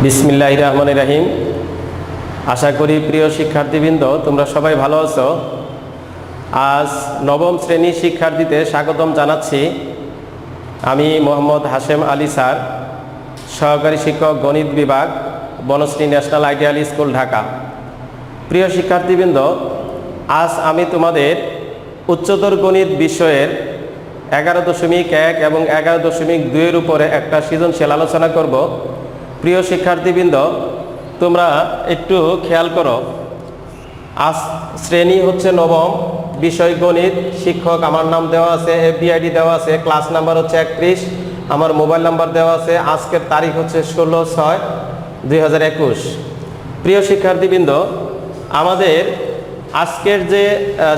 বিসমিল্লাহির রহমানির রহিম। আশা করি প্রিয় শিক্ষার্থীবৃন্দ তোমরা সবাই ভালো আছো। আজ নবম শ্রেণীর শিক্ষার্থীদের স্বাগতম জানাচ্ছি। আমি মোহাম্মদ হাশেম আলী স্যার, সহকারী শিক্ষক গণিত বিভাগ, Banasree national ideal school, Dhaka. প্রিয় শিক্ষার্থীবৃন্দ, আজ আমি তোমাদের উচ্চতর গণিত বিষয়ের 11.1 এবং 11.2 উপরে একটা সৃজনশীল আলোচনা করব। প্রিয় শিক্ষার্থীবৃন্দ, তোমরা একটু খেয়াল করো। আজ শ্রেণী হচ্ছে নবম, বিষয় গণিত, শিক্ষক আমার নাম দেওয়া আছে, FBID দেওয়া আছে, ক্লাস নাম্বার হচ্ছে 31, আমার মোবাইল নাম্বার দেওয়া আছে, আজকের তারিখ হচ্ছে 16/6/2021। প্রিয় শিক্ষার্থীবৃন্দ, আমাদের আজকের যে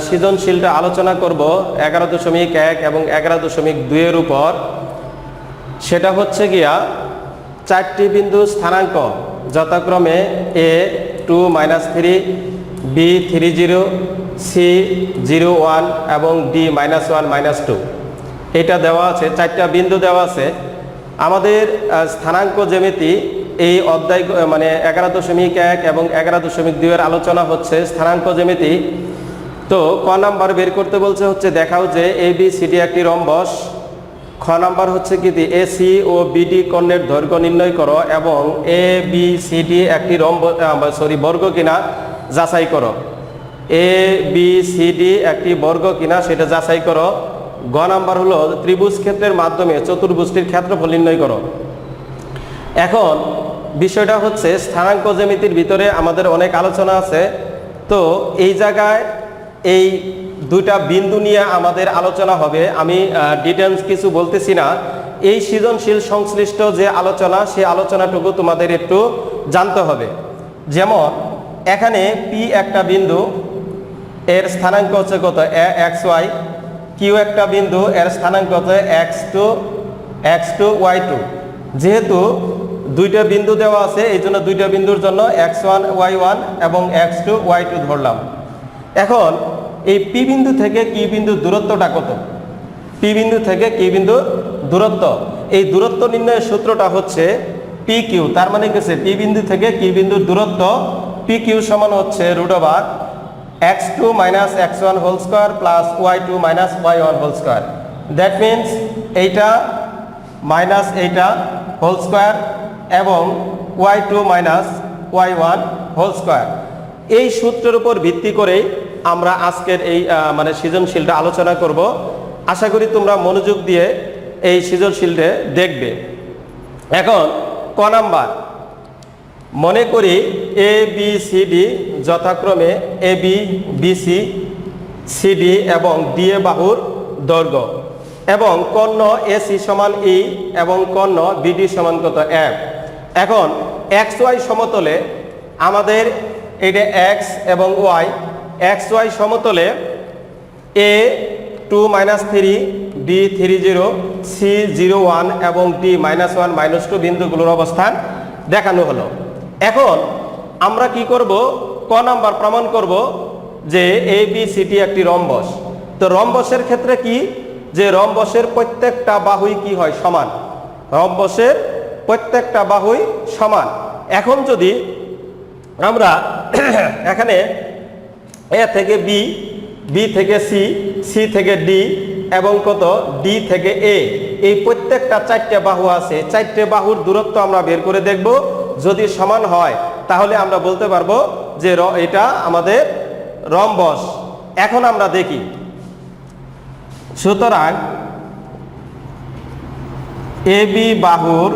সৃজনশীলটা আলোচনা করব 11.1 এবং 11.2 উপর, সেটা হচ্ছে গিয়া 4টি বিন্দু স্থানাঙ্ক, যথাক্রমে A2 - 3, B3 0, C0 1 এবং D-1 - 2 এটা দেওয়া আছে। 4টা বিন্দু দেওয়া আছে। আমাদের স্থানাঙ্ক জ্যামিতি এই অধ্যায় মানে 11.1 এবং 11.2 এর আলোচনা হচ্ছে স্থানাঙ্ক জ্যামিতি। তো ক নাম্বার বের করতে বলছে হচ্ছে দেখাও যে ABCD একটি রম্বস। খ নাম্বার হচ্ছে কি AC ও BD কর্ণের দৈর্ঘ্য নির্ণয় করো এবং ABCD একটি বর্গ কিনা যাচাই করো। ABCD একটি বর্গ কিনা সেটা যাচাই করো। গ নাম্বার হলো ত্রিভুজ ক্ষেত্রের মাধ্যমে চতুর্ভুজটির ক্ষেত্রফল নির্ণয় করো। এখন বিষয়টা হচ্ছে স্থানাঙ্ক জ্যামিতির ভিতরে আমাদের অনেক আলোচনা আছে। তো এই জায়গায় এই দুইটা বিন্দু নিয়ে আমাদের আলোচনা হবে। আমি ডিটেলস কিছু বলতেছি না। এই সৃজনশীল সংশ্লিষ্ট যে আলোচনা, সেই আলোচনাটুকু তোমাদের একটু জানতে হবে। যেমন এখানে P একটা বিন্দু, এর স্থানাঙ্ক হচ্ছে কত xy, Q একটা বিন্দু, এর স্থানাঙ্ক হচ্ছে x2 y2। যেহেতু দুইটা বিন্দু দেওয়া আছে, এই জন্য দুইটা বিন্দুর জন্য x1 y1 এবং x2 y2 ধরলাম। এখন এই P বিন্দু থেকে Q বিন্দুর দূরত্বটা কত? P বিন্দু থেকে Q বিন্দুর দূরত্ব, এই দূরত্ব নির্ণয়ের সূত্রটা হচ্ছে PQ। তার মানে কি, P বিন্দু থেকে Q বিন্দুর দূরত্ব PQ সমান হচ্ছে √x2 - x1 whole square plus y2 - y1 whole square. That means এইটা মাইনাস এইটা হোল স্কয়ার এবং y2 - y1 হোল স্কয়ার। এই সূত্রের উপর ভিত্তি করেই আমরা আজকের এই সৃজনশীলটা আলোচনা করব। আশা করি তোমরা মনোযোগ দিয়ে এই সৃজনশীলটা দেখবে। এখন ক নাম্বার, মনে করি ABCD যথাক্রমে AB BC CD এবং DA বাহুর দৈর্ঘ্য এবং কর্ণ AC সমান E এবং কর্ণ BD সমান কত F। এখন XY সমতলে আমাদের এটা X এবং Y, XY সমতলে A2 - 3, B3 0, C0 1 এবং D-1 - 2 বিন্দুগুলোর অবস্থান দেখানো হলো। এখন আমরা কি করব, ক নাম্বার প্রমাণ করব যে ABCD একটি রম্বস। তো রম্বসের ক্ষেত্রে কি, যে রম্বসের প্রত্যেকটা বাহুই কি হয়, সমান। রম্বসের প্রত্যেকটা বাহুই সমান। এখন যদি আমরা এখানে A থেকে B, B থেকে C, C থেকে D এবং কত D থেকে A, এই প্রত্যেকটা 4টে বাহু আছে। 4টে বাহুর দূরত্ব আমরা বের করে দেখব। যদি সমান হয় তাহলে আমরা বলতে পারবো যে এটা আমাদের রম্বস। এখন আমরা দেখি, সুতরাং AB বাহুর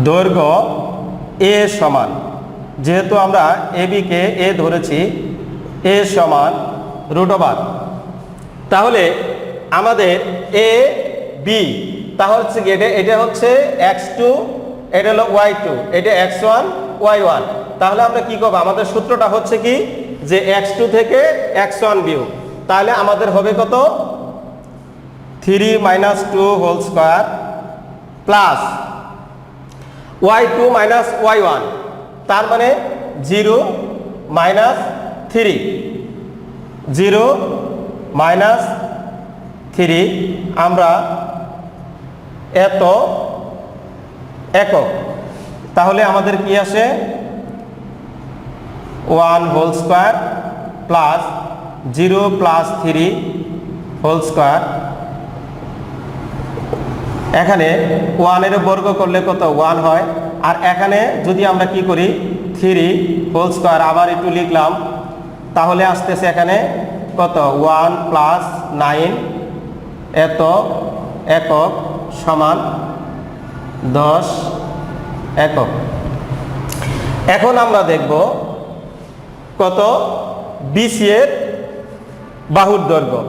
দৈর্ঘ্য A সমান, যেহেতু আমরা AB কে A ধরেছি, A সমান √, তাহলে আমাদের AB তাহলে হচ্ছে এটা হচ্ছে x2, এটা হলো y2, এটা x1 y1। তাহলে আমরা কি করব, আমাদের সূত্রটা হচ্ছে কি, যে x2 থেকে x1 বিয়োগ, তাহলে আমাদের হবে কত 3 - 2 whole square plus y2 - y1, তার মানে 0 - 3, 0 - 3 আমরা এত একক। তাহলে আমাদের কি আসে 1 whole square plus 0 plus 3 whole square. এখানে 1 এর বর্গ করলে কত 1 হয়, আর এখানে যদি আমরা কি করি 3 হোল স্কয়ার আবার একটু লিখলাম, তাহলে আসতেছে এখানে কত 1 প্লাস 9 এত একক সমান 10 একক। এখন আমরা দেখব কত বিসি এর বাহুর দৈর্ঘ্য।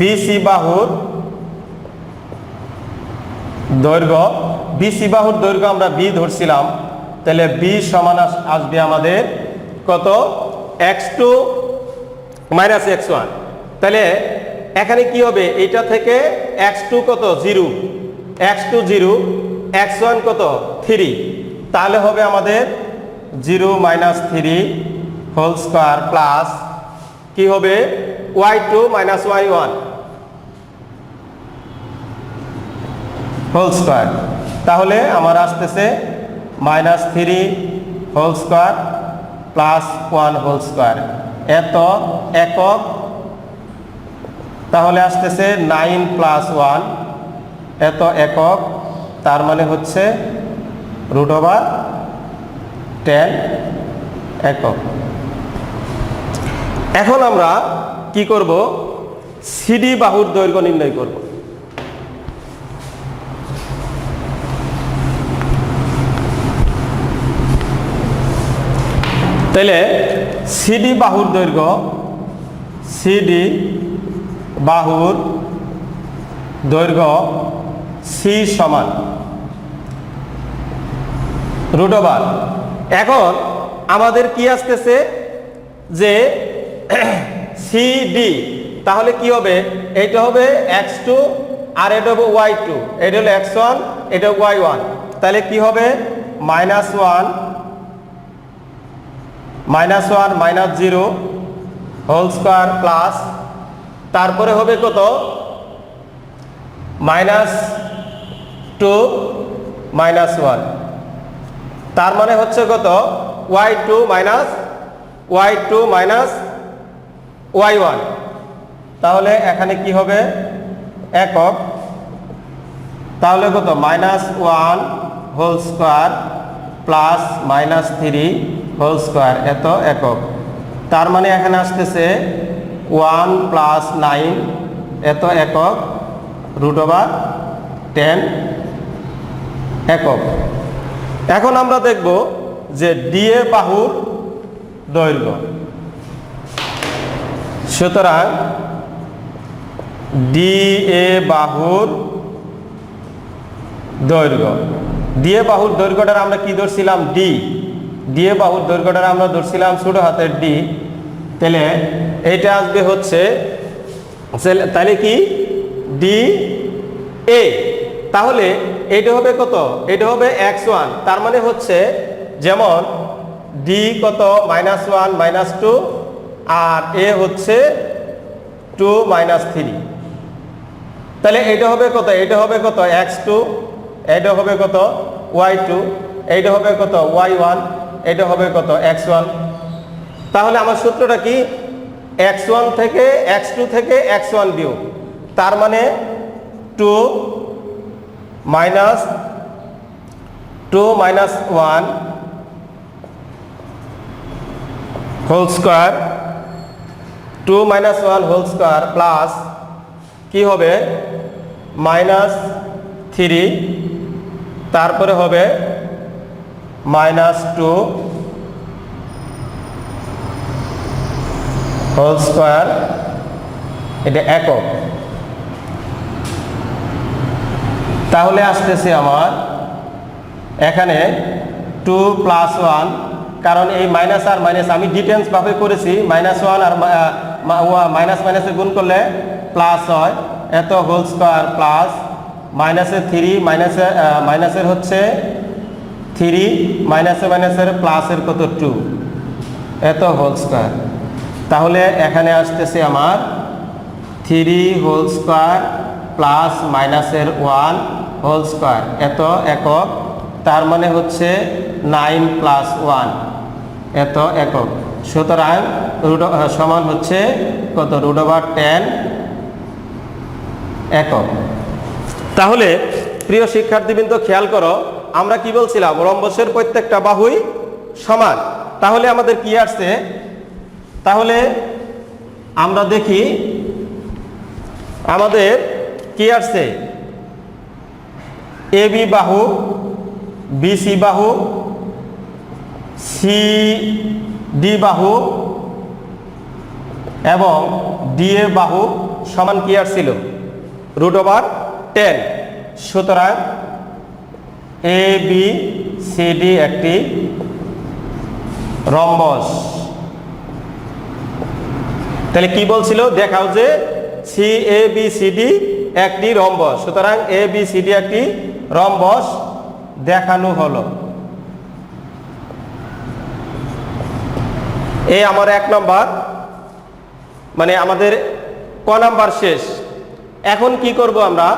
বিসি বাহুর দৈর্ঘ্য, বিসি বাহুর দৈর্ঘ্য আমরা বি ধরছিলাম, তাহলে বি সমান আসবে আমাদের কত x2 মাইনাস x1। তাহলে এখানে কি হবে, এইটা থেকে x2 কত 0, x2 0, x1 কত 3, তাহলে হবে আমাদের 0 মাইনাস 3 হোল স্কয়ার প্লাস কি হবে y2 minus y1 whole square. তাহলে আমার আসতেছে minus 3 whole square plus 1 whole square এত একক। তাহলে আসতেছে 9 প্লাস 1 এত একক, তার মানে হচ্ছে √10 একক। এখন আমরা কি করব, সিডি বাহুর দৈর্ঘ্য নির্ণয় করব। তাহলে সিডি বাহুর দৈর্ঘ্য, সিডি বাহুর দৈর্ঘ্য সি সমান √। এখন আমাদের কি আসতেছে যে সিডি, তাহলে কি হবে, এইটা হবে x2 আর এটা হবে y2, এটা হলো x1, এটা y1, তাহলে কি হবে -1 মাইনাস 0 হোল স্কয়ার প্লাস তারপরে হবে কত -2 মাইনাস 1, তার মানে হচ্ছে কত y2 মাইনাস y1। তাহলে এখানে কি হবে একক, তাহলে কত -1 whole square plus -3 whole square এত একক। তার মানে এখানে আসতেছে 1 প্লাস 9 এত একক √10 একক। এখন আমরা দেখব যে ডিএ বাহুর দৈর্ঘ্য। সুতরাং ডিএ বাহুর দৈর্ঘ্য, ডিএ বাহুর দৈর্ঘ্যটা আমরা কি ধরছিলাম ডি, ডিএ বাহুর দৈর্ঘ্যটা আমরা ধরছিলাম ছোট হাতের ডি। তাহলে এইটা আসবে হচ্ছে, তাহলে কি ডি এ, তাহলে এটা হবে কত, এটা হবে x1, তার মানে হচ্ছে যেমন ডি কত -1 -2 আর এ হচ্ছে 2 -3, তাহলে এটা হবে কত, এটা হবে কত x2, এটা হবে কত y2, এটা হবে কত y1, এটা হবে কত x1। তাহলে আমার সূত্রটা কি, x1 থেকে x2 থেকে x1 বিয়োগ, তার মানে 2 minus 1 whole square, 2 minus 1 whole square plus কি হবে -3, তারপরে হবে -2 হোল স্কয়ার, এটা একক। তাহলে আসতেছে আমার এখানে 2 প্লাস 1, কারণ এই মাইনাস আর মাইনাস আমি ডিটেন্স ভাবে করেছি, -1 আর মাইনাস মাইনাসে গুণ করলে প্লাস হয় এত হোল স্কয়ার প্লাস -3 মাইনাসের হচ্ছে 3 মাইনাসের প্লাসের কত 2 এত হোল স্কয়ার। তাহলে এখানে আসতেছে আমার 3 whole square plus -1 whole square এত একক। তার মানে হচ্ছে 9 + 1 এত একক। সুতরাং সমান হচ্ছে কত √10 একক। তাহলে প্রিয় শিক্ষার্থীবৃন্দ খেয়াল করো, আমরা কি বলছিলাম রম্বসের প্রত্যেকটা বাহুই সমান। তাহলে আমাদের কি আসছে, তাহলে আমরা দেখি আমাদের কি আসছে, এবি বাহু, বিসি বাহু, সিডি বাহু এবং ডিএ বাহু সমান কি আসছিল √10। সুতরাং এ বি সি ডি একটি রম্বস। তাহলে কি বলছিল, দেখাও যে C A B C D একটি রম্বস। সুতরাং এ বি সি ডি একটি রম্বস দেখানো হলো। এই আমার 1 নম্বর, মানে আমাদের ক নাম্বার শেষ। এখন কি করব, আমরা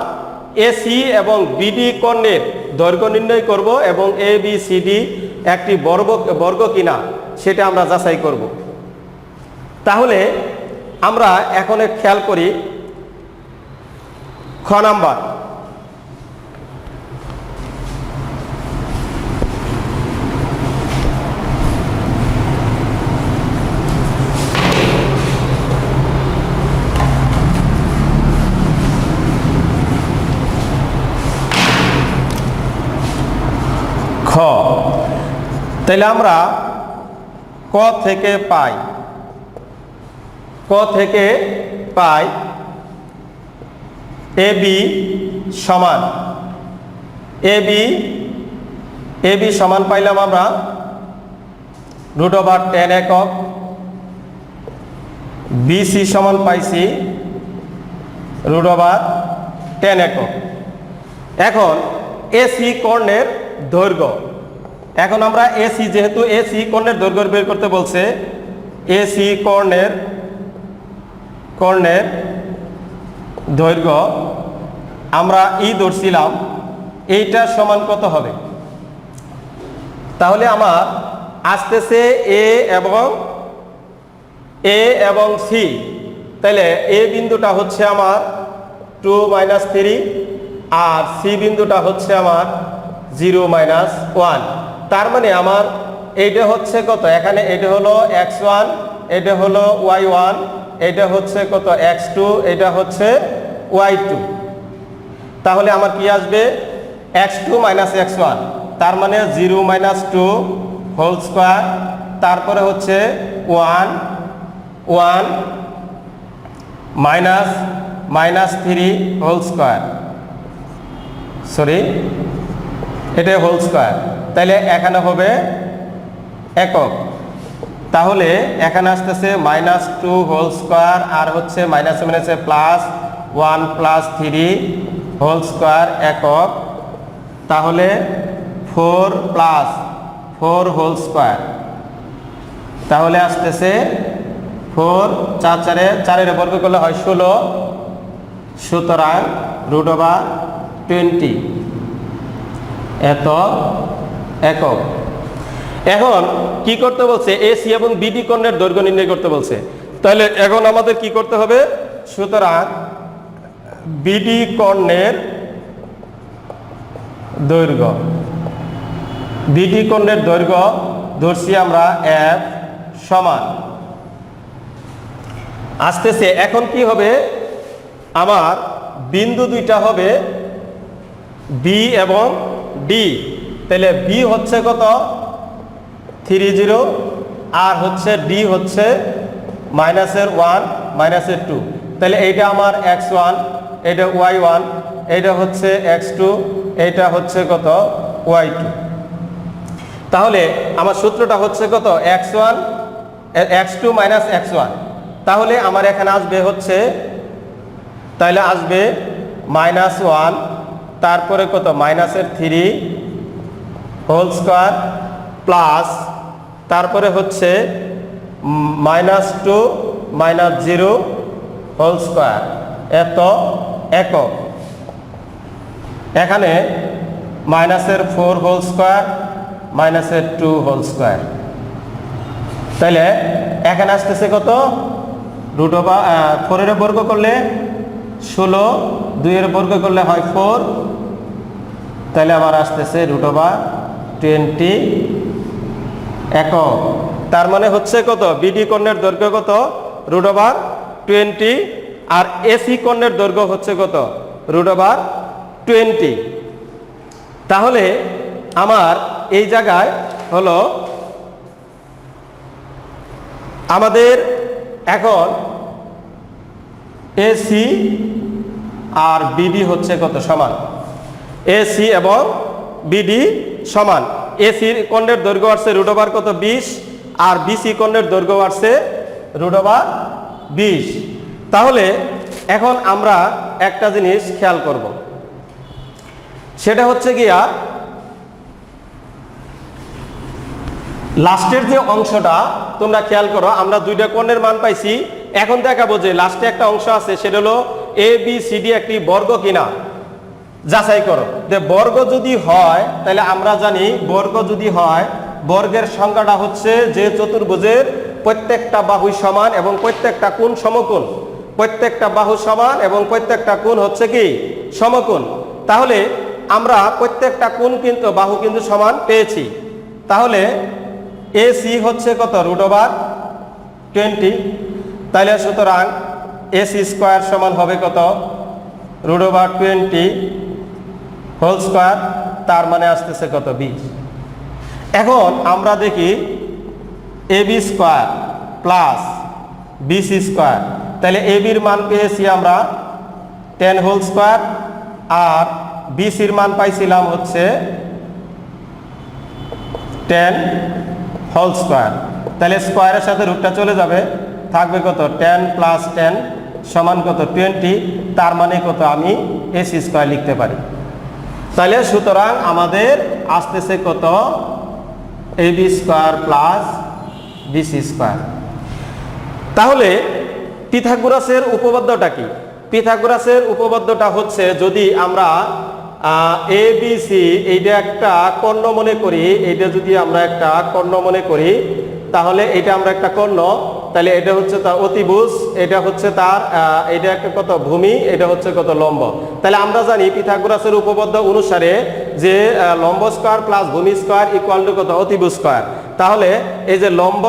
এসি এবং বিডি কর্ণের দৈর্ঘ্য নির্ণয় করব এবং এ বি সি ডি একটি বর্গ কিনা সেটা আমরা যাচাই করব। তাহলে আমরা এখন খেয়াল করি খ নাম্বার। তাহলে আমরা ক থেকে পাই এ বি সমান এ বি সমান পাইলাম আমরা √10 একক। বিসি সমান পাইছি √10 একক। এখন এসি কর্ণের দৈর্ঘ্য, এখন আমরা এসি, যেহেতু এসি কর্ণের দৈর্ঘ্য বের করতে বলছে, এসি কর্ণের দৈর্ঘ্য আমরা ধরছিলাম, এইটা সমান কত হবে। তাহলে আমার আসতেছে এ এবং সি। তাহলে এ বিন্দুটা হচ্ছে আমার 2 - 3 আর সি বিন্দুটা হচ্ছে আমার 0 - 1। তার মানে আমার এইটা হচ্ছে কত, এখানে এটা হলো x1, এটা হলো y1, এটা হচ্ছে কত x2, এটা হচ্ছে y2। তাহলে আমার কি আসবে x2 - x1, তার মানে 0 - 2 হোল স্কয়ার, তারপরে হচ্ছে 1 -3 হোল স্কয়ার, সরি এটা হোল স্কয়ার। তাহলে এখানে হবে একক। তাহলে এখানে আসতেছে -2 হোল স্কয়ার আর হচ্ছে মাইনাসে প্লাস 1 + 3 হোল স্কয়ার একক। তাহলে 4 + 4 হোল স্কয়ার, তাহলে আসতেছে 4 4 4 বর্গ করলে হয় 16। সুতরাং √20 এত একক। এখন কি করতে বলছে, এসি এবং বিডি কর্ণের দৈর্ঘ্য নির্ণয় করতে বলছে। তাহলে এখন আমাদের কি করতে হবে, সুতরাং বিডি কর্ণের দৈর্ঘ্য ধরছি আমরা f সমান আসতেছে। এখন কি হবে, আমার বিন্দু দুইটা হবে বি এবং ডি। তাহলে বি হচ্ছে কত 30 আর হচ্ছে ডি হচ্ছে -1 -2। তাহলে এইটা আমার x1, এটা y1, এটা হচ্ছে x2, এটা হচ্ছে কত y2। তাহলে আমার সূত্রটা হচ্ছে কত x2 - x1। তাহলে আমার এখানে আসবে হচ্ছে, তাহলে আসবে -1, তারপরে কত -3 হোল স্কয়ার প্লাস, তারপরে হচ্ছে -2 - 0 হোল স্কয়ার এত একক। এখানে মাইনাসের 4 হোল স্কোয়ার মাইনাসের 2 হোল স্কোয়ার। তাহলে এখানে আসতেছে কত? রুট ওভার 4 এর বর্গ করলে 16, 2 এর বর্গ করলে হয় 4, তাহলে আবার আসতেছে রুট ওভার 20 একক। তার মানে হচ্ছে কত? বিডি কর্ণের দৈর্ঘ্য কত? রুট ওভার 20, আর এসি কর্ণের দৈর্ঘ্য হচ্ছে কত? Root over 20। তাহলে আমার এই জায়গায় হলো আমাদের এখন এসি আর বিডি হচ্ছে কত? সমান। এসি এবং বিডি সমান। এসির কর্ণের দৈর্ঘ্য আসছে রুট ওভার কত? 20, আর বিসি কর্ণের দৈর্ঘ্য আসছে রুট ওভার 20। তাহলে এখন আমরা একটা জিনিস খেয়াল করব, সেটা হচ্ছে গিয়া লাস্টের যে অংশটা তোমরা খেয়াল করো, আমরা দুইটা কোণের মান পাইছি। এখন দেখাবো যে লাস্টে একটা অংশ আছে, সেটা হলো এ বি সি ডি একটি বর্গ কিনা যাচাই করো। যে বর্গ যদি হয় তাহলে আমরা জানি বর্গ যদি হয়, বর্গের সংখ্যাটা হচ্ছে যে চতুর্ভুজের প্রত্যেকটা বাহু সমান এবং প্রত্যেকটা কোণ সমকোণ। প্রত্যেকটা বাহু সমান এবং প্রত্যেকটা কোণ হচ্ছে কি? সমকোণ। তাহলে আমরা প্রত্যেকটা কোণ কিন্তু বাহু কিন্তু সমান পেয়েছি। তাহলে এসি হচ্ছে কত? Root over 20। তাহলে সুতরাং এসি স্কোয়ার সমান হবে কত? Root over 20 whole square. তার মানে আসতেছে কত? 20। এখন আমরা দেখি AB square plus BC square. তাহলে এবির মান পেয়েছি আমরা 10 হোল স্কোয়ার, আর বিসির মান পাইছিলাম হচ্ছে 10 হোল স্কোয়ার। তাহলে স্কোয়ারের সাথে রুটটা চলে যাবে, থাকবে কত? 10 প্লাস 10 সমান কত? 20। তার মানে কত? আমি এসি স্কোয়ার লিখতে পারি। তাহলে সুতরাং আমাদের আসতেছে কত? AB square plus BC square. তাহলে পিথাগোরাসের উপপাদ্যটা কি? পিথাগোরাসের উপপাদ্যটা হচ্ছে, যদি আমরা এ বি সি এইটা একটা কর্ণ মনে করি, এইটা যদি আমরা একটা কর্ণ মনে করি, তাহলে এটা আমরা একটা কর্ণ, তাহলে এটা হচ্ছে তার অতিভুজ, এটা হচ্ছে তার এটা একটা কত? ভূমি, এটা হচ্ছে কত? লম্ব। তাহলে আমরা জানি পিথাগোরাসের উপপাদ্য অনুসারে যে লম্ব স্কোয়ার প্লাস ভূমি স্কোয়ার ইকুয়াল টু কত? অতিভুজ স্কোয়ার। তাহলে এই যে লম্ব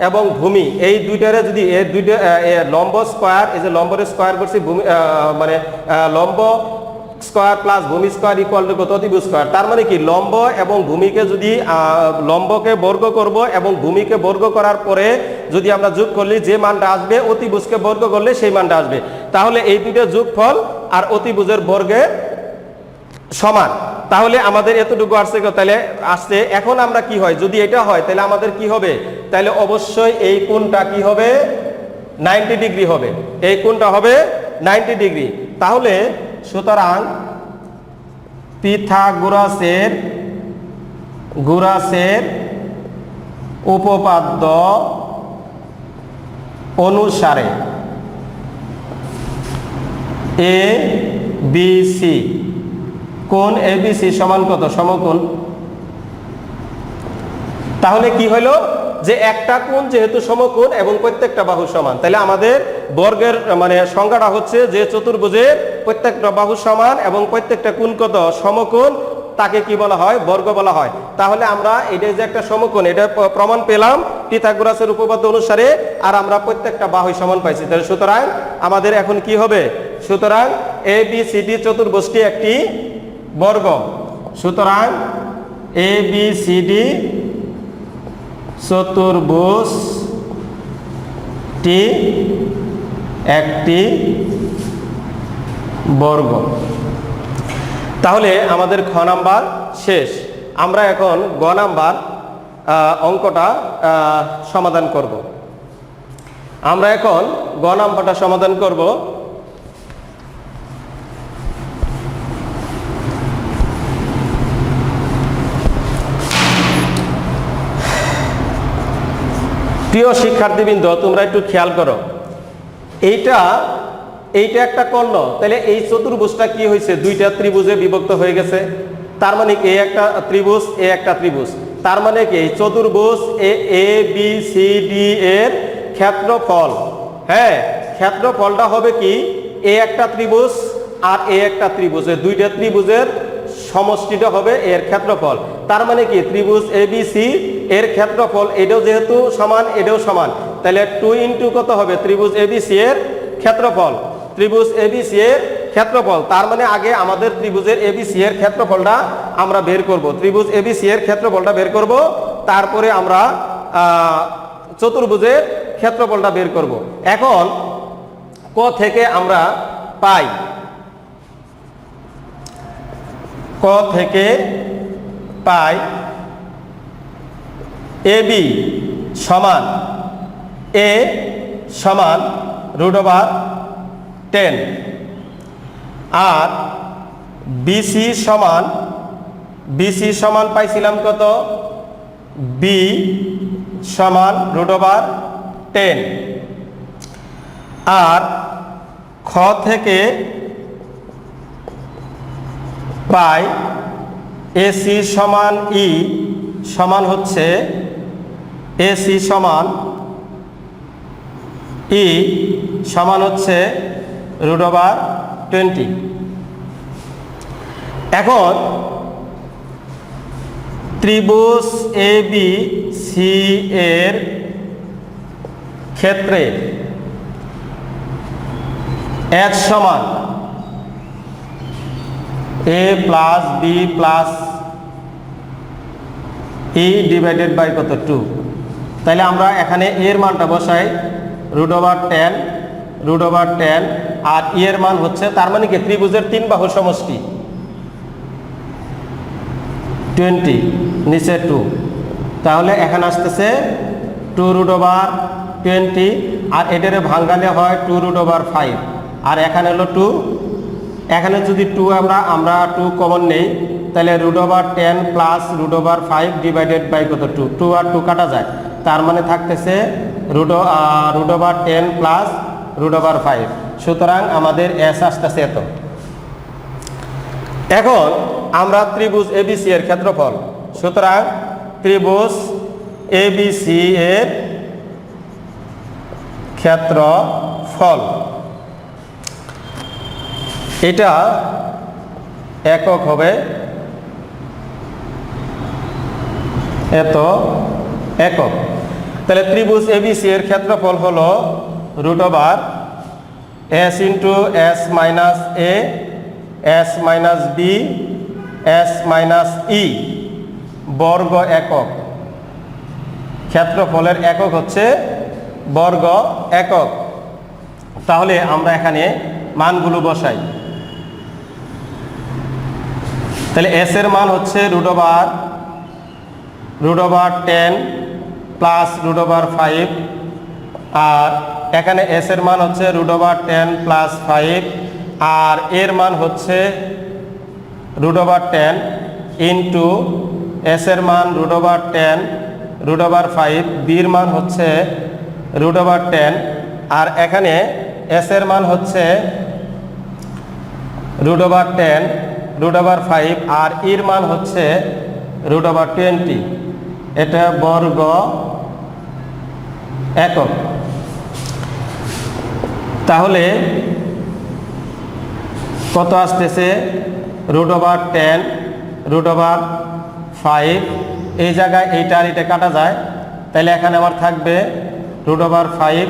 এবং ভূমি, এই দুইটারে যদি এই দুইটা লম্ব স্কোয়ার, এই যে লম্বরে স্কোয়ার করছি, ভূমি মানে লম্ব স্কোয়ার প্লাস ভূমি স্কোয়ার ইকুয়াল টু কত? অতিভুজ স্কোয়ার। তার মানে কি? লম্ব এবং ভূমিকে যদি লম্বকে বর্গ করব এবং ভূমিকে বর্গ করার পরে যদি আমরা যোগ করলে যে মানটা আসবে, অতিভুজকে বর্গ করলে সেই মানটা আসবে। তাহলে এই দুইটা যোগফল আর অতিভুজের বর্গের সমান। তাহলে আমাদের এতটুকু আসছে, তাহলে আসছে। এখন আমরা কি হয়, যদি এটা হয় তাহলে আমাদের কি হবে? তাহলে অবশ্যই এই কোণটা কি হবে? 90 ডিগ্রি হবে। এই কোণটা হবে 90 ডিগ্রি। তাহলে সুতরাং পিথাগোরাসের উপপাদ্য অনুসারে এ বি সি কোণ এবিসি সমান কত? সমকোণ। তাহলে কি হলো যে একটা কোণ যেহেতু সমকোণ এবং প্রত্যেকটা বাহু সমান, তাহলে আমাদের বর্গের মানে সংখ্যাটা হচ্ছে যে চতুর্ভুজের প্রত্যেকটা বাহু সমান এবং প্রত্যেকটা কোণ কত? সমকোণ, তাকে কি বলা হয়? বর্গ বলা হয়। তাহলে আমরা এটা যে একটা সমকোণ, এটা প্রমাণ পেলাম পিথাগোরাসের উপপাদ্য অনুসারে, আর আমরা প্রত্যেকটা বাহু সমান পাইছি। তাহলে সুতরাং আমাদের এখন কি হবে? সুতরাং এ বি সি ডি চতুর্ভুজটি একটি বর্গ। সুতরাং এ বি সি ডি চতুর্ভুজটি একটি বর্গ। তাহলে আমাদের খ নাম্বার শেষ। আমরা এখন গ নাম্বার অঙ্কটা সমাধান করব। আমরা এখন গ নাম্বারটা সমাধান করব। প্রিয় শিক্ষার্থীবৃন্দ, তোমরা একটু খেয়াল করো, এইটা একটা কর্ণ। তাহলে এই চতুর্ভুজটা কি হয়েছে? দুইটা ত্রিভুজে বিভক্ত হয়ে গেছে। তার মানে কি একটা ত্রিভুজ একটা ত্রিভুজ, তার মানে কি চতুর্ভুজ এ বি সি ডি এর ক্ষেত্রফল, হ্যাঁ ক্ষেত্রফলটা হবে কি একটা ত্রিভুজ আর একটা ত্রিভুজ, দুইটা ত্রিভুজের সমষ্টিটা হবে এর ক্ষেত্রফল। তার মানে কি ত্রিভুজ এবিসি এর ক্ষেত্রফল এটাও যেহেতু সমান এটাও সমান, তাহলে 2 ইন্টু কত হবে ত্রিভুজ এবিসি এর ক্ষেত্রফল, ত্রিভুজ এবিসি এর ক্ষেত্রফল। তার মানে আগে আমাদের ত্রিভুজের এবিসি এর ক্ষেত্রফলটা আমরা বের করব, ত্রিভুজ এবিসি এর ক্ষেত্রফলটা বের করব, তারপরে আমরা চতুর্ভুজের ক্ষেত্রফলটা বের করব। এখন ক থেকে আমরা পাই, ক থেকে পাই এবি সমান এ সমান √10 আর বিসি সমান পাইছিলাম কত বি সমান √10 আর খ থেকে পাই এসি সমান ই সমান হচ্ছে এসি সমান ই সমান হচ্ছে √20। এখন ত্রিভুজ এ বি সি এর ক্ষেত্রে এক সমান a plus b plus e divided by কত 2, তাহলে আমরা এখানে এর মানটা বসাই √10 আর ই এর মান হচ্ছে, তার মানে কি ত্রিভুজের 3 বাহুর সমষ্টি 20 নিচে 2, তাহলে এখানে আসতেছে 2√20 আর এটারে ভাঙালে হয় 2√5 আর এখানে হলো 2, এখানে যদি 2 আমরা 2 কমন নেই তাহলে √10 প্লাস √5 ডিভাইডেড বাই কত 2 আর 2 কাটা যায়, তার মানে থাকতেছে √10 প্লাস √5, সুতরাং আমাদের এস আসতেছে এত। এখন আমরা ত্রিভুজ এবিসি এর ক্ষেত্রফল, সুতরাং ত্রিভুজ এবিসি এর ক্ষেত্রফল এটা একক হবে এত একক। তাহলে ত্রিভুজ এবিসি এর ক্ষেত্রফল হলো √s into s minus a s minus b s minus e বর্গ একক। ক্ষেত্রফলের একক হচ্ছে বর্গ একক। তাহলে আমরা এখানে মানগুলো বসাই, তাহলে s এর মান হচ্ছে √10 প্লাস √5 আর এখানে s এর মান হচ্ছে √10 প্লাস 5 আর এর মান হচ্ছে √10 ইন্টু s এর মান √10 বির মান হচ্ছে √10 আর এখানে s এর মান হচ্ছে √10 আর ইর মান হচ্ছে √20, এটা বর্গ একক। তাহলে কত আসতেছে √10 √5, এই জায়গায় এইটা আর এটা কাটা যায়, তাহলে এখানে আমার থাকবে √5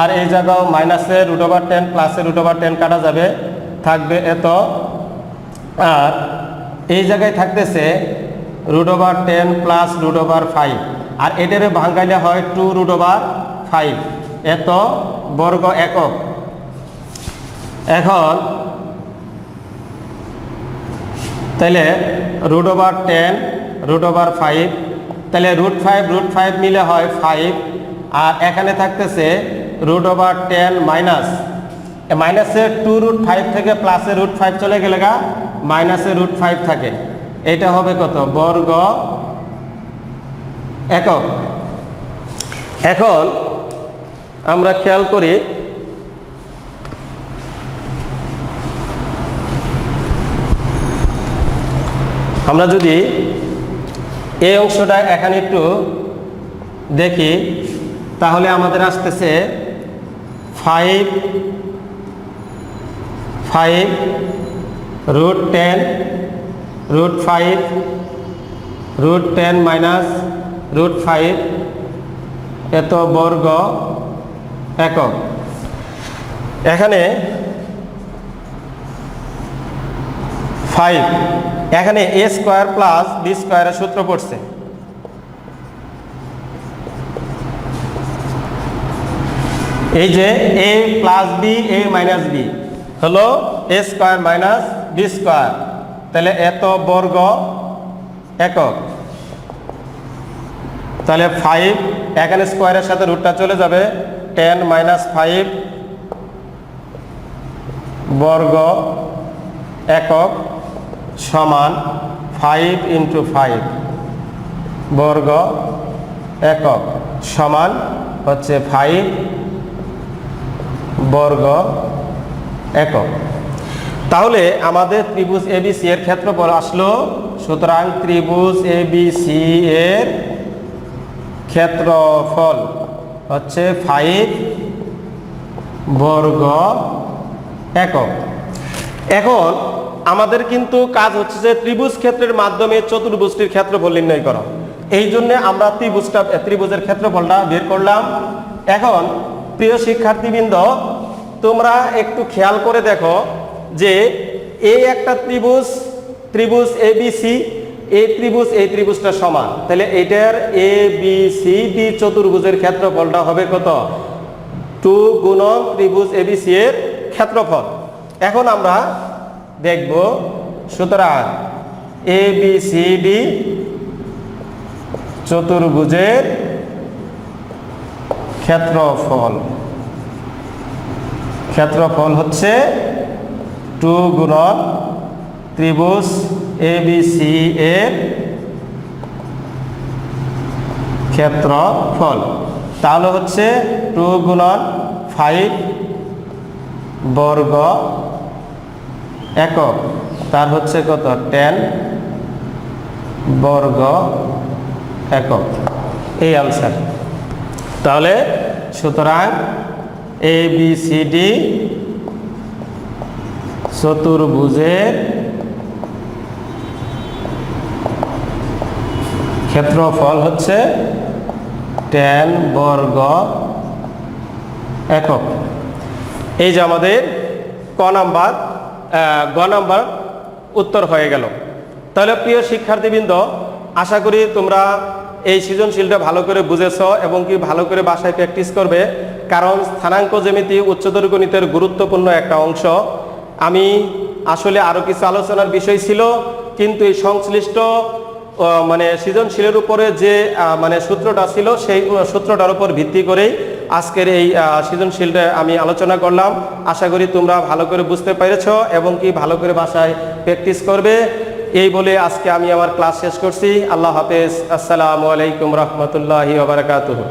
আর এই জায়গাও মাইনাসে √10 প্লাসে √10 কাটা যাবে, থাকবে এত। আর এই জায়গায় থাকতেছে √10 প্লাস √5 আর এটারে ভাঙাইলে হয় 2√5 এত বর্গ একক। এখন তাহলে √10 √5, তাহলে √5 মিলে হয় 5 আর এখানে থাকতেছে √10 মাইনাসে 2√5 থেকে প্লাসে √5 চলে গেলে মাইনাসে √5 থাকে, এটা হবে কত বর্গ একক। এখন আমরা খেয়াল করি আমরা যদি এই অংশটা এখানে একটু দেখি তাহলে আমাদের আসতেছে 5 √10 √5 √10 মাইনাস √5 এত বর্গ একক। এখানে 5 এখানে a স্কয়ার প্লাস b স্কয়ারের সূত্র পড়ছে। এই যে a plus b a minus b হলো a square minus b square, তাহলে এত বর্গ একক। তাহলে 5 এখানে স্কয়ারের সাথে রুটটা চলে যাবে, 10 মাইনাস 5 বর্গ একক সমান 5 × 5 বর্গ একক সমান হচ্ছে 5 বর্গ একক। তাহলে আমাদের ত্রিভুজ ABC এর ক্ষেত্রফল আসলো। সুতরাং ত্রিভুজ ABC এর ক্ষেত্রফল হচ্ছে 5 বর্গ একক। এখন আমাদের কিন্তু কাজ হচ্ছে যে ত্রিভুজ ক্ষেত্রের মাধ্যমে চতুর্ভুজটির ক্ষেত্রফল নির্ণয় করা। এই জন্য আমরা ত্রিভুজের ক্ষেত্রফলটা বের করলাম। এখন প্রিয় শিক্ষার্থীবৃন্দ, তোমরা একটু খেয়াল করে দেখো যে এই একটা ত্রিভুজ ABC, এই ত্রিভুজটা সমান, তাহলে এটার ABCD চতুর্ভুজের ক্ষেত্রফলটা হবে কত? 2 গুণন ত্রিভুজ ABC এর ক্ষেত্রফল। এখন আমরা দেখব, সুতরাং ABCD চতুর্ভুজের ক্ষেত্রফল হচ্ছে 2 গুণন ত্রিভুজ ABC এর ক্ষেত্রফল। তাহলে হচ্ছে 2 গুণন 5 বর্গ একক, তার হচ্ছে কত? 10 বর্গ একক, এই আনসার। তাহলে সুতরাং ABCD চতুর্ভুজের ক্ষেত্রফল হচ্ছে 10 বর্গ একক। এই যে আমাদের গ নাম্বার উত্তর হয়ে গেল। তাহলে প্রিয় শিক্ষার্থীবৃন্দ, আশা করি তোমরা এই সৃজনশীলটা ভালো করে বুঝেছো এবং কি ভালো করে বাসায় প্র্যাকটিস করবে, কারণ স্থানাঙ্ক জ্যামিতি উচ্চতর গণিতের গুরুত্বপূর্ণ একটা অংশ। আমি আসলে আরও কিছু আলোচনার বিষয় ছিল, কিন্তু এই সংশ্লিষ্ট সৃজনশীলের উপরে যে সূত্রটা ছিল, সেই সূত্রটার উপর ভিত্তি করেই আজকের এই সৃজনশীলটা আমি আলোচনা করলাম। আশা করি তোমরা ভালো করে বুঝতে পেরেছো এবং কি ভালো করে বাসায় প্র্যাকটিস করবে। এই বলে আজকে আমি আমার ক্লাস শেষ করছি। আল্লাহ হাফেজ। আসসালামু আলাইকুম রহমতুল্লাহি ওয়া বারাকাতুহু।